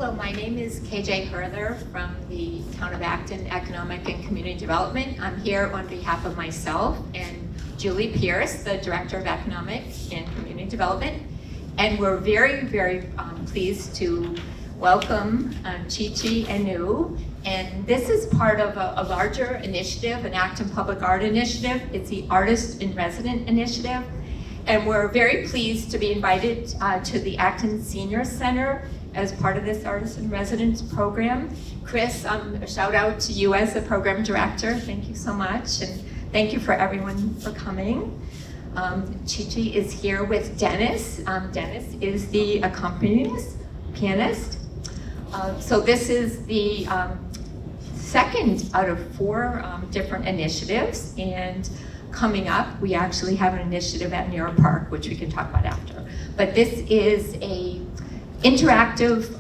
Hello, my name is KJ Herther from the Town of Acton Economic and Community Development. I'm here on behalf of myself and Julie Pierce, the Director of Economic and Community Development. And we're very, very pleased to welcome Chichi Enu. And this is part of a larger initiative, an Acton Public Art Initiative. It's the Artist in Resident Initiative. And we're very pleased to be invited to the Acton Senior Center as part of this Artist in Residence program. Chris, a shout out to you as the program director. Thank you so much. And thank you for everyone for coming. Chichi is here with Dennis. Dennis is the accompanist, pianist. So this is the second out of 4 different initiatives. And coming up, we actually have an initiative at Nero Park, which we can talk about after. But this is a interactive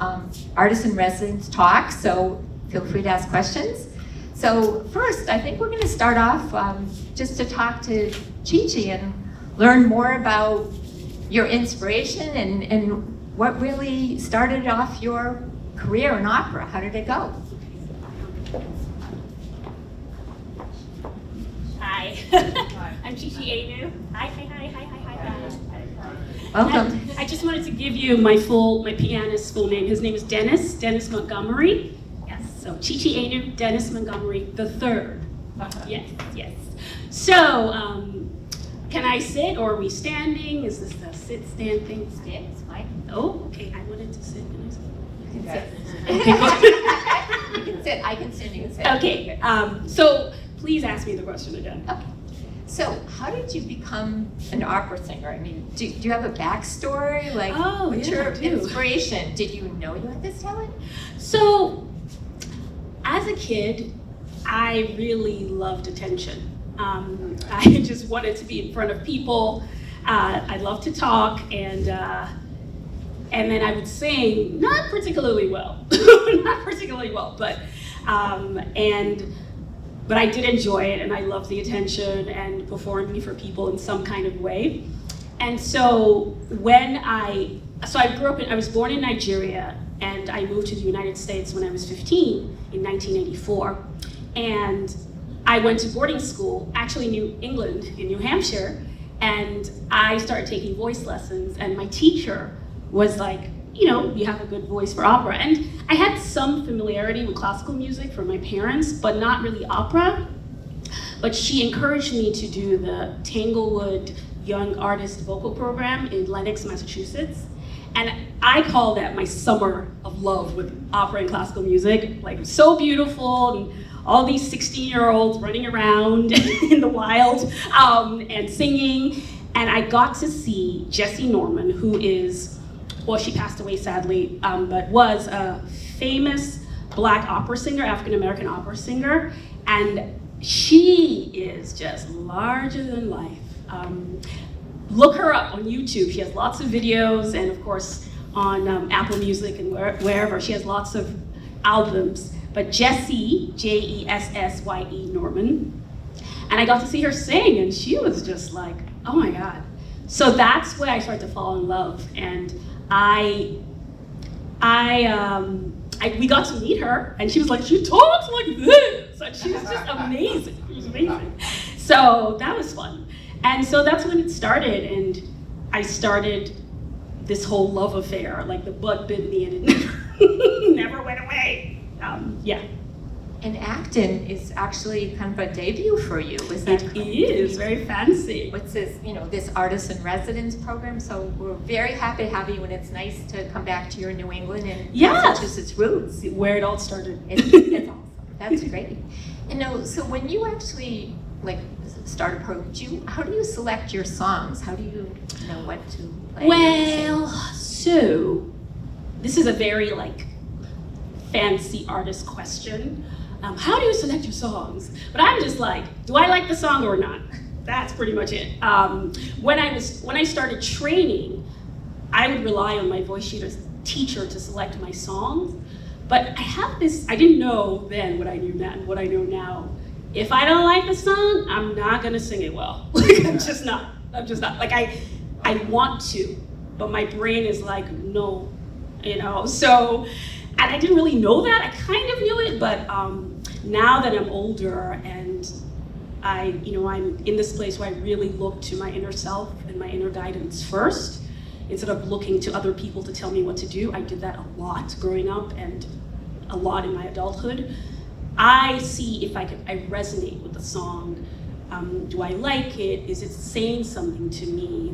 artist in residence talk, so feel free to ask questions. So first, I think we're going to start off just to talk to Chichi and learn more about your inspiration and what really started off your career in opera. How did it go? Hi, I'm Chichi Enu. Hi. Welcome. I just wanted to give you my pianist's full name. His name is Dennis Montgomery. Yes, so Chichi Enu, Dennis Montgomery the third. Yes. So, can I sit or are we standing? Is this the sit-stand thing? Sit, it's fine. Oh, okay, I wanted to sit. Can I sit? You can sit. Okay, good. You can sit, I can sit, you can sit. Okay, so please ask me the question again. Okay. So, how did you become an opera singer? I mean, do you have a backstory? Like, what's your inspiration? Did you know you had this talent? So, as a kid, I really loved attention. I just wanted to be in front of people. I loved to talk, and then I would sing, not particularly well, but I did enjoy it, and I loved the attention and performing for people in some kind of way. And so I was born in Nigeria, and I moved to the United States when I was 15 in 1984. And I went to boarding school, actually New England, in New Hampshire, and I started taking voice lessons, and my teacher was like, you have a good voice for opera. And I had some familiarity with classical music from my parents, but not really opera. But she encouraged me to do the Tanglewood Young Artist Vocal Program in Lenox, Massachusetts. And I call that my summer of love with opera and classical music. Like, so beautiful, and all these 16-year-olds running around in the wild and singing. And I got to see Jessie Norman, who is, well, she passed away sadly, but was a famous Black opera singer, African-American opera singer, and she is just larger than life. Look her up on YouTube. She has lots of videos, and of course on Apple Music and wherever. She has lots of albums. But Jessie, Jessye Norman, and I got to see her sing, and she was just like, oh my God. So that's where I started to fall in love, and we got to meet her, and she was like, she talks like this, and she was just amazing. She was amazing. So that was fun. And so that's when it started, and I started this whole love affair, like the bug bit me, and it never went away. Yeah. And Acton is actually kind of a debut for you. Is that correct? It is very fancy. What's this, this artist in residence program? So we're very happy to have you, and it's nice to come back to your New England and Massachusetts roots. Where it all started. It's awesome. That's great. And so when you actually start a program, how do you select your songs? How do you know what to play? Well, so this is a very fancy artist question. How do you select your songs? But I'm just like, do I like the song or not? That's pretty much it. When I started training, I would rely on my voice teacher to select my songs. But I didn't know then what I know now. If I don't like the song, I'm not gonna sing it well. I'm just not. I want to, but my brain is like, no, So I didn't really know that. I kind of knew it, but now that I'm older and I'm in this place where I really look to my inner self and my inner guidance first, instead of looking to other people to tell me what to do. I did that a lot growing up and a lot in my adulthood. I see if I resonate with the song. Do I like it? Is it saying something to me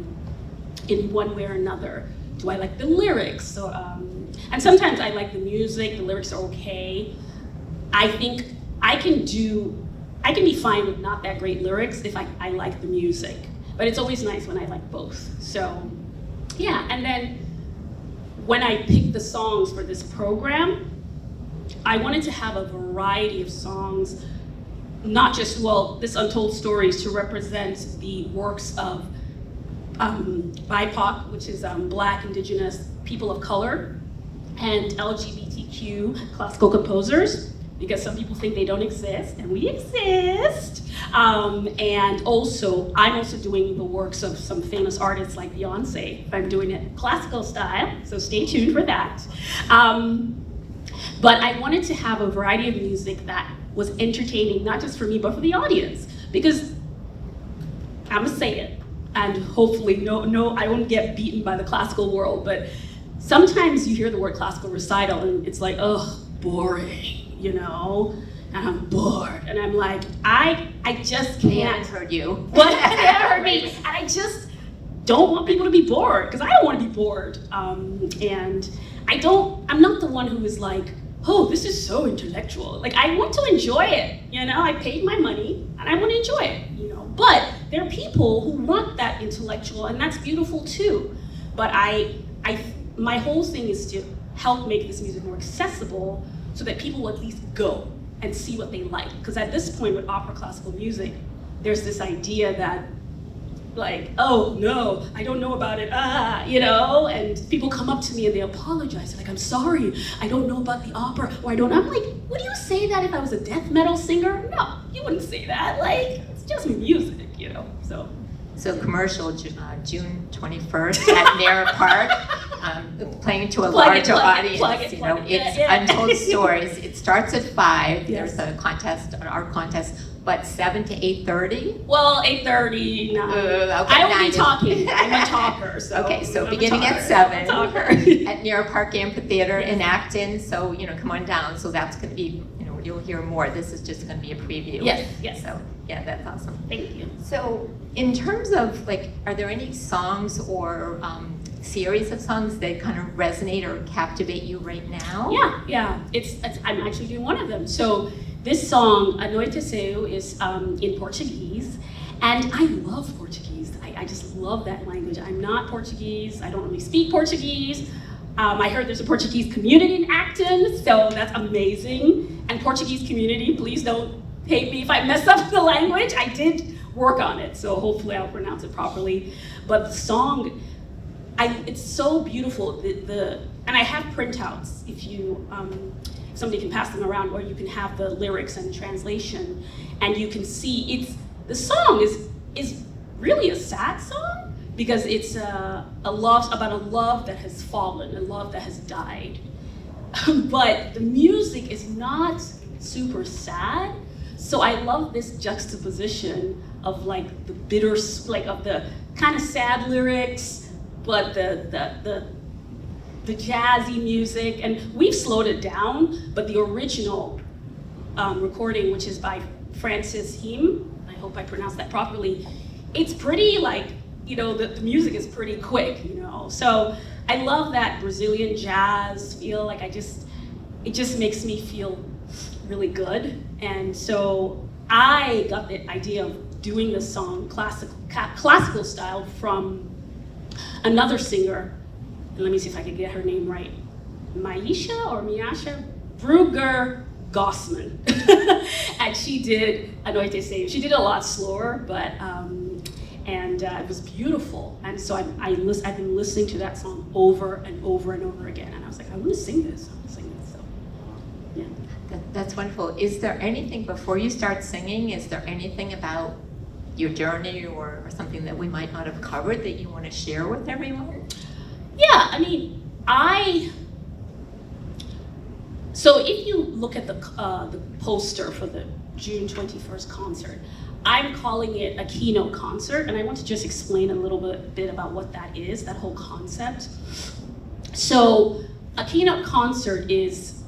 in one way or another? Do I like the lyrics? So, and sometimes I like the music, the lyrics are okay. I think I can be fine with not that great lyrics if I like the music. But it's always nice when I like both. So, yeah, and then when I picked the songs for this program, I wanted to have a variety of songs, not just, this Untold Stories to represent the works of BIPOC, which is Black, Indigenous, people of color, and LGBTQ classical composers, because some people think they don't exist, and we exist. And also, I'm also doing the works of some famous artists like Beyonce. I'm doing it classical style, so stay tuned for that. But I wanted to have a variety of music that was entertaining, not just for me, but for the audience. Because I'm gonna say it, and hopefully, no, I won't get beaten by the classical world, but sometimes you hear the word classical recital and it's like, ugh, boring. And I'm bored, and I'm like, I just can't. They haven't heard you. But they haven't heard me, and I just don't want people to be bored, because I don't want to be bored. And I'm not the one who is like, oh, this is so intellectual. Like, I want to enjoy it, I paid my money, and I want to enjoy it, But there are people who want that intellectual, and that's beautiful too. But my whole thing is to help make this music more accessible, so that people will at least go and see what they like. Because at this point with opera classical music, there's this idea that, like, oh no, I don't know about it, and people come up to me and they apologize. They're like, I'm sorry, I don't know about the opera, or I'm like, would you say that if I was a death metal singer? No, you wouldn't say that. Like, it's just music, so. So commercial, June 21st at Nara Park, playing to a larger audience. It's Untold Stories. It starts at 5. Yes. There's a contest, our contest, but 7 to 8:30. Well, 8:30, 9. Okay, I will be talking. I'm a talker. So okay, so I'm beginning at 7 at Nara Park Amphitheater in Acton. So come on down. So that's going to be, you'll hear more. This is just going to be a preview. Yes. So yeah, that's awesome. Thank you. So in terms of are there any songs or series of songs that kind of resonate or captivate you right now? Yeah. I'm actually doing one of them. So this song, Anoiteceu, is in Portuguese, and I love Portuguese. I just love that language. I'm not Portuguese. I don't really speak Portuguese. I heard there's a Portuguese community in Acton, so that's amazing. And Portuguese community, please don't hate me if I mess up the language. I did work on it, so hopefully I'll pronounce it properly. But the song, it's so beautiful. And I have printouts if somebody can pass them around, or you can have the lyrics and translation, and you can see the song is really a sad song, because it's about a love that has fallen, a love that has died. But the music is not super sad. So I love this juxtaposition of the bitter, of the kind of sad lyrics, but the jazzy music. And we've slowed it down, but the original recording, which is by Francis Him, I hope I pronounced that properly, it's pretty the music is pretty quick, So I love that Brazilian jazz feel. It just makes me feel really good. And so I got the idea of doing the song classical style from another singer. And let me see if I can get her name right. Miasha Brugger Gossman. And she did Anoiteceu. She did it a lot slower, but it was beautiful. And so I've been listening to that song over and over and over again. And I was like, I want to sing this. So, yeah. That's wonderful. Is there anything, before you start singing, is there anything about your journey or something that we might not have covered that you want to share with everyone? Yeah, I mean, So if you look at the poster for the June 21st concert, I'm calling it a keynote concert, and I want to just explain a little bit about what that is, that whole concept. So a keynote concert is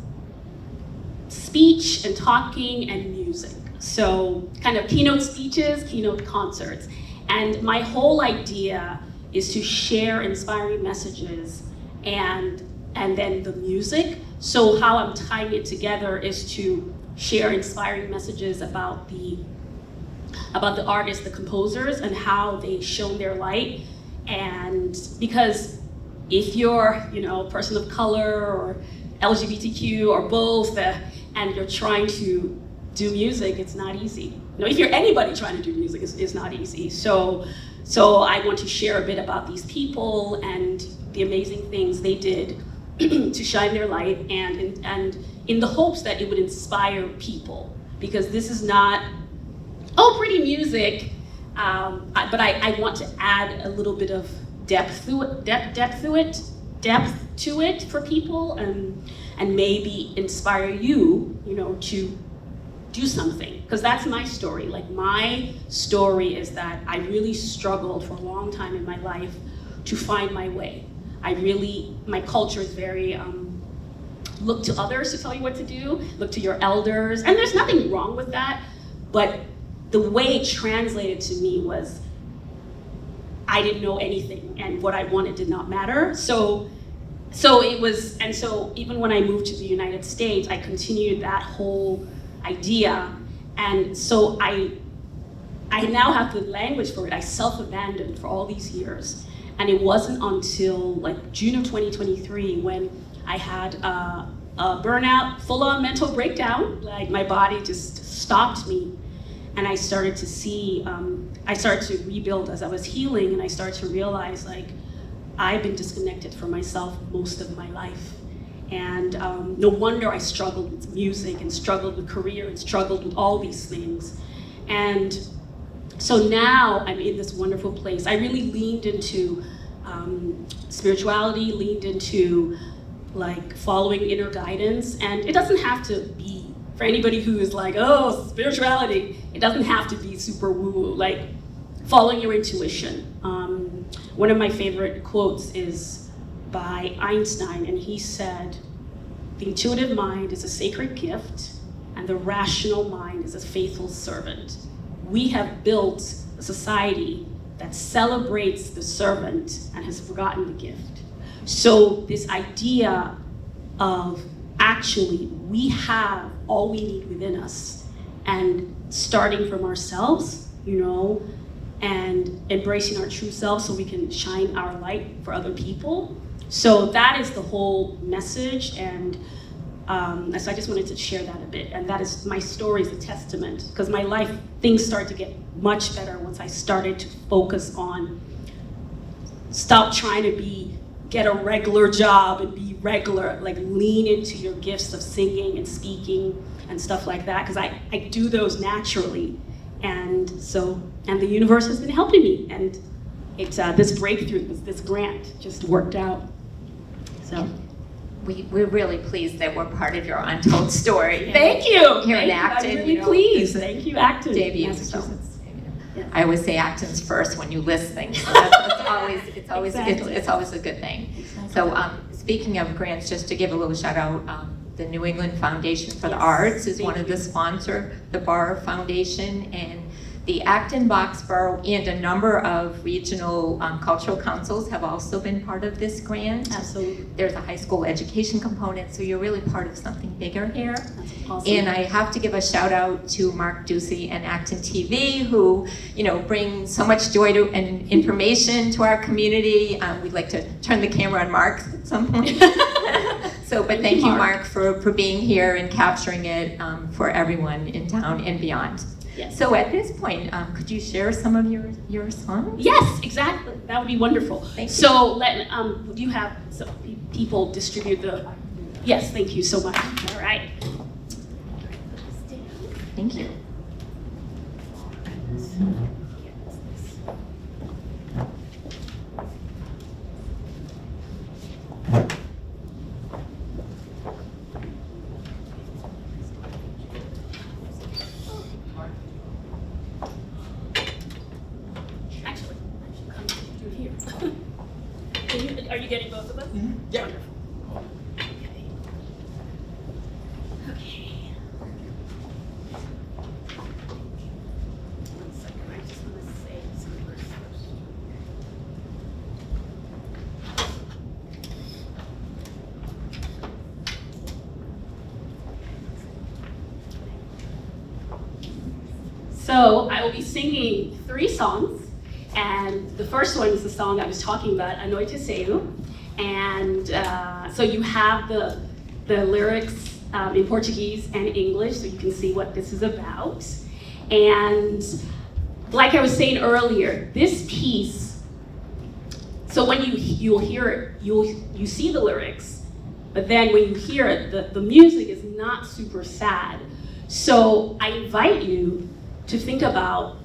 speech and talking and music. So kind of keynote speeches, keynote concerts. And my whole idea is to share inspiring messages and then the music. So how I'm tying it together is to share inspiring messages about the artists, the composers, and how they shone their light. And because if you're, a person of color or LGBTQ or both, and you're trying to do music, it's not easy. If you're anybody trying to do music, it's not easy. So I want to share a bit about these people and the amazing things they did to shine their light, and in the hopes that it would inspire people, because this is not, pretty music, but I want to add a little bit of depth to it for people, and maybe inspire you, to do something, because that's my story. Like, my story is that I really struggled for a long time in my life to find my way. My culture is very, look to others to tell you what to do, look to your elders, and there's nothing wrong with that, but the way it translated to me was I didn't know anything, and what I wanted did not matter. So even when I moved to the United States, I continued that whole idea, and so I now have the language for it. I self-abandoned for all these years, and it wasn't until like June of 2023 when I had a burnout, full-on mental breakdown. Like, my body just stopped me, and I started to see, I started to rebuild as I was healing, and I started to realize, like, I've been disconnected from myself most of my life. And no wonder I struggled with music, and struggled with career, and struggled with all these things. And so now I'm in this wonderful place. I really leaned into spirituality, leaned into like following inner guidance. And it doesn't have to be, for anybody who is like, oh, spirituality, it doesn't have to be super woo-woo, like following your intuition. One of my favorite quotes is by Einstein, and he said, "The intuitive mind is a sacred gift, and the rational mind is a faithful servant. We have built a society that celebrates the servant and has forgotten the gift." So this idea of actually we have all we need within us, and starting from ourselves, and embracing our true self so we can shine our light for other people. So that is the whole message, and so I just wanted to share that a bit. And that is, my story is a testament, because my life, things started to get much better once I started to focus on, stop trying to get a regular job and be regular, like lean into your gifts of singing and speaking and stuff like that, because I do those naturally. And the universe has been helping me, and it's this breakthrough, this grant just worked out. So we're really pleased that we're part of your Untold Story. Thank you. Here at Acton, I'm really pleased. Thank you, Acton. Massachusetts. I always say Acton's first when you list things. So it's always a good thing. Exactly. So speaking of grants, just to give a little shout out, the New England Foundation for the Arts is one of the sponsors, the Barr Foundation, and the Acton, Boxborough, and a number of regional cultural councils have also been part of this grant. Absolutely. There's a high school education component, so you're really part of something bigger here. That's awesome. And I have to give a shout out to Mark Ducey and ActonTV, who bring so much joy and information to our community. We'd like to turn the camera on Mark at some point. But thank you, Mark, for being here and capturing it for everyone in town and beyond. Yes. So at this point, could you share some of your songs? Yes, exactly. That would be wonderful. Thank you. So do you have some people distribute the? Yes, thank you so much. All right. Thank you. Yeah. Wonderful. Okay. One second, I just want to say some words first. So I will be singing 3 songs, and the first one is the song I was talking about, Untold Stories. And so you have the lyrics in Portuguese and English, so you can see what this is about. And like I was saying earlier, this piece, so when you'll hear it, you see the lyrics, but then when you hear it, the music is not super sad. So I invite you to think about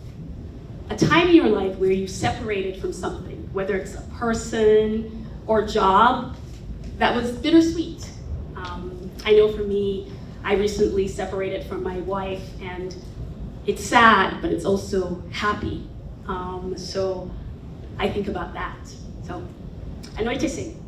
a time in your life where you separated from something, whether it's a person or job that was bittersweet. I know for me, I recently separated from my wife, and it's sad, but it's also happy. So I think about that. So, a noite sing.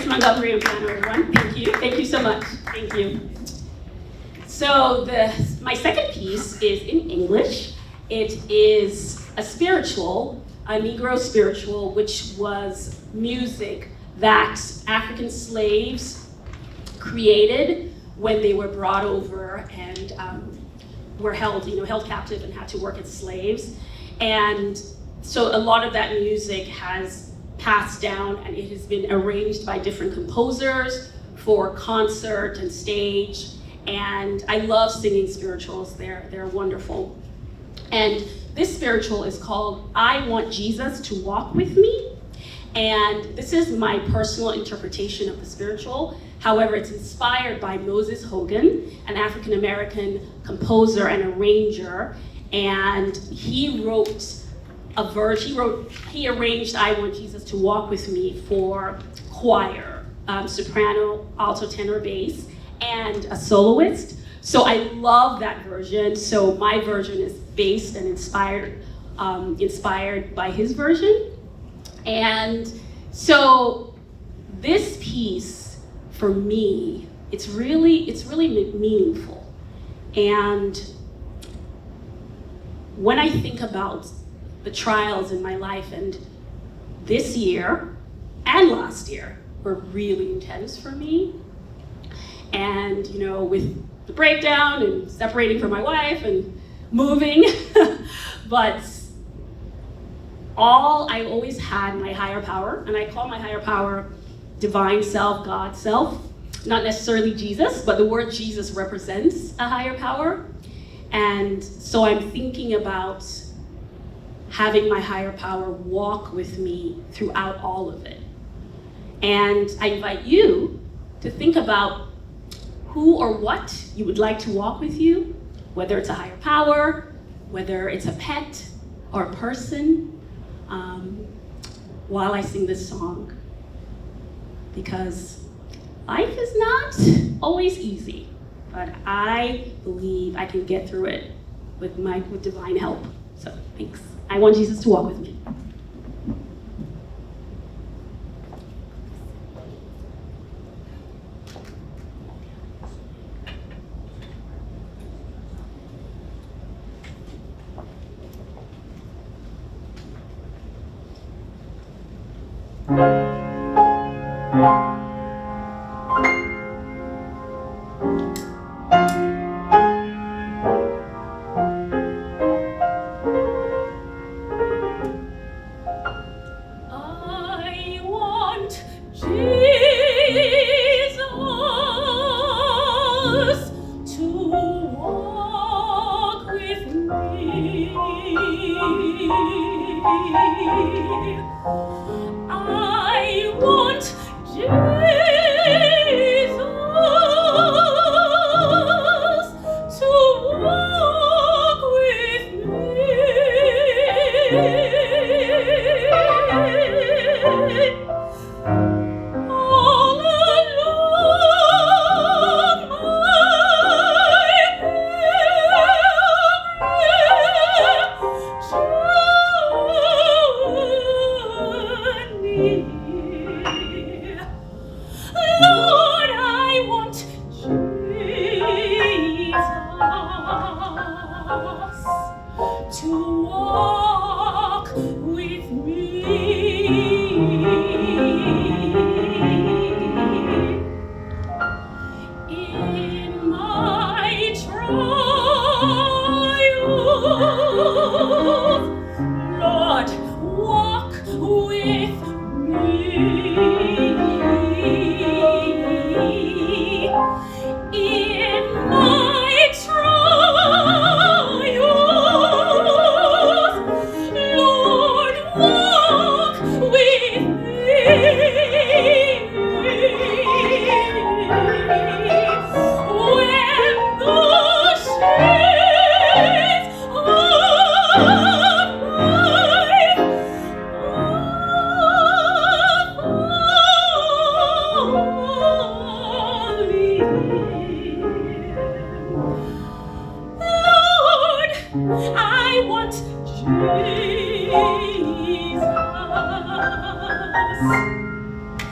Montgomery and piano, everyone. Thank you. Thank you so much. Thank you. So my second piece is in English. It is a spiritual, a Negro spiritual, which was music that African slaves created when they were brought over and were held captive and had to work as slaves. And so a lot of that music has passed down, and it has been arranged by different composers for concert and stage. And I love singing spirituals. They're wonderful. And this spiritual is called I Want Jesus to Walk With Me. And this is my personal interpretation of the spiritual. However, it's inspired by Moses Hogan, an African-American composer and arranger. And he wrote a verse, he arranged I Want Jesus to Walk With Me for choir, soprano, alto, tenor, bass, and a soloist. So I love that version. So my version is based and inspired by his version. And so this piece, for me, it's really meaningful. And when I think about the trials in my life, and this year and last year were really intense for me. And with the breakdown and separating from my wife and moving, but I always had my higher power, and I call my higher power divine self, God self, not necessarily Jesus, but the word Jesus represents a higher power. And so I'm thinking about having my higher power walk with me throughout all of it. And I invite you to think about who or what you would like to walk with you, whether it's a higher power, whether it's a pet or a person, while I sing this song. Because life is not always easy, but I believe I can get through it with divine help. So thanks. I want Jesus to walk with me. I want Jesus.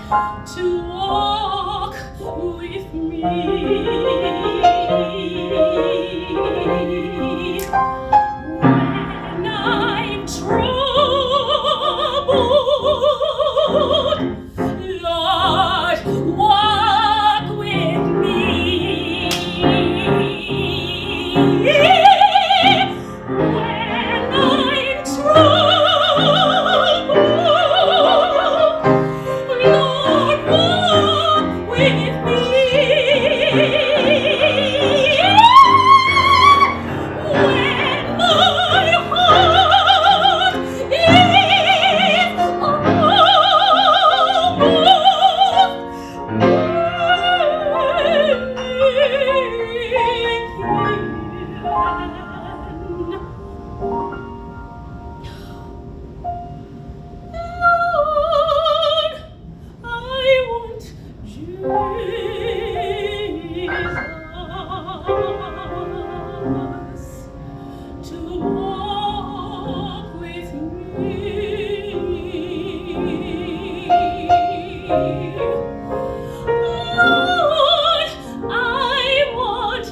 to walk with me. When I'm troubled, Lord, walk with me. When I'm troubled, Lord, walk with me. When my heart is Lord, I want Jesus to walk with me. Lord, I want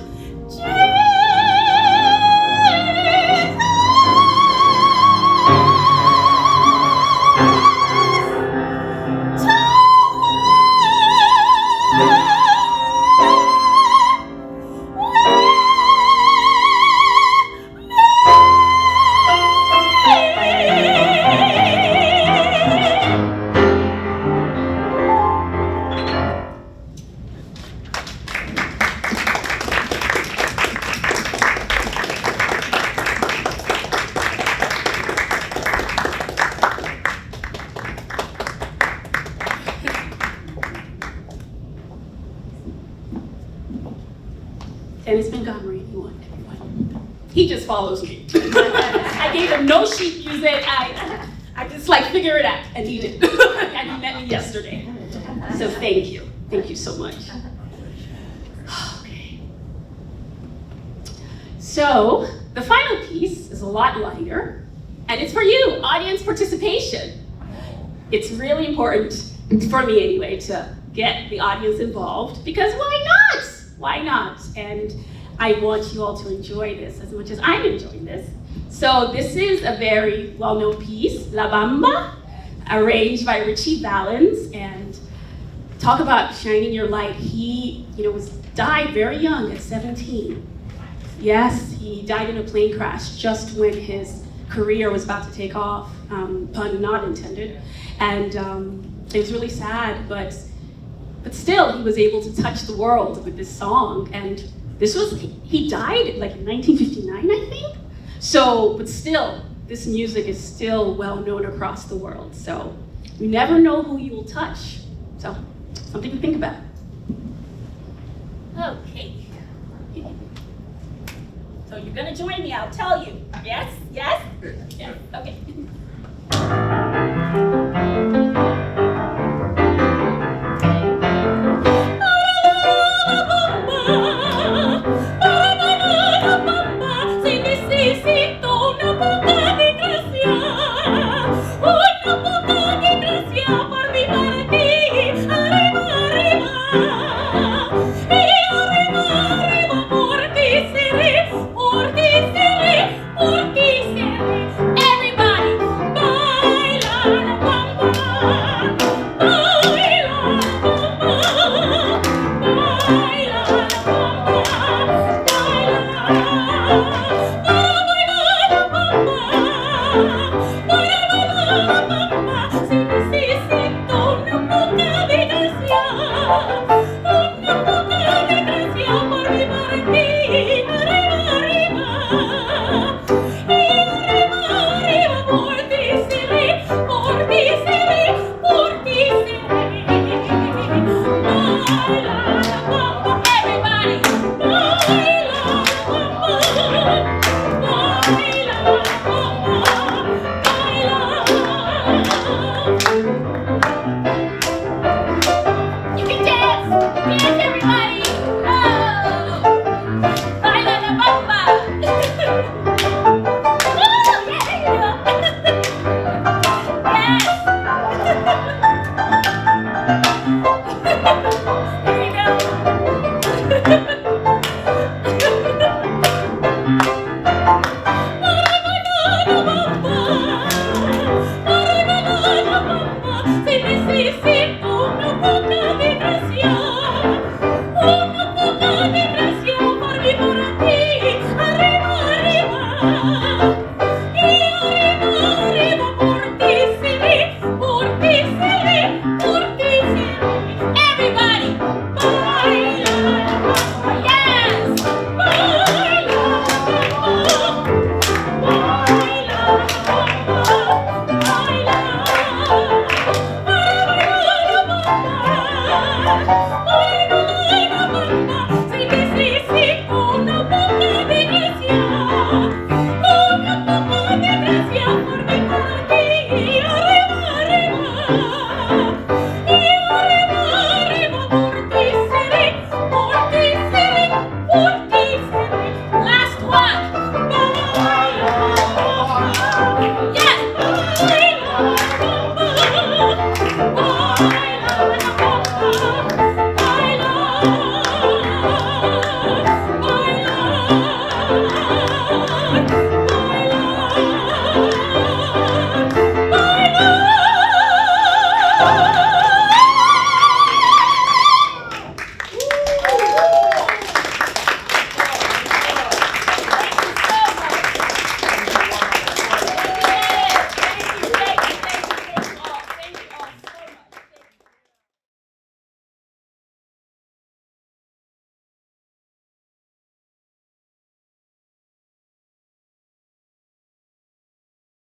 Dennis Montgomery, everyone. He just follows me. I gave him no sheet music. I just like figure it out, and he did. And he met me yesterday. So thank you. Thank you so much. Okay. So the final piece is a lot lighter, and it's for you, audience participation. It's really important, for me anyway, to get the audience involved, because why not? Why not? And I want you all to enjoy this as much as I'm enjoying this. So this is a very well-known piece, La Bamba, arranged by Richie Valens, and talk about shining your light. He, died very young at 17. Yes, he died in a plane crash just when his career was about to take off, pun not intended. And it was really sad, but still, he was able to touch the world with this song. And he died like in 1959, I think. So, but still, this music is still well known across the world. So, you never know who you will touch. So, something to think about. Okay. So, you're gonna join me, I'll tell you. Yes? Yes? Yes. Okay.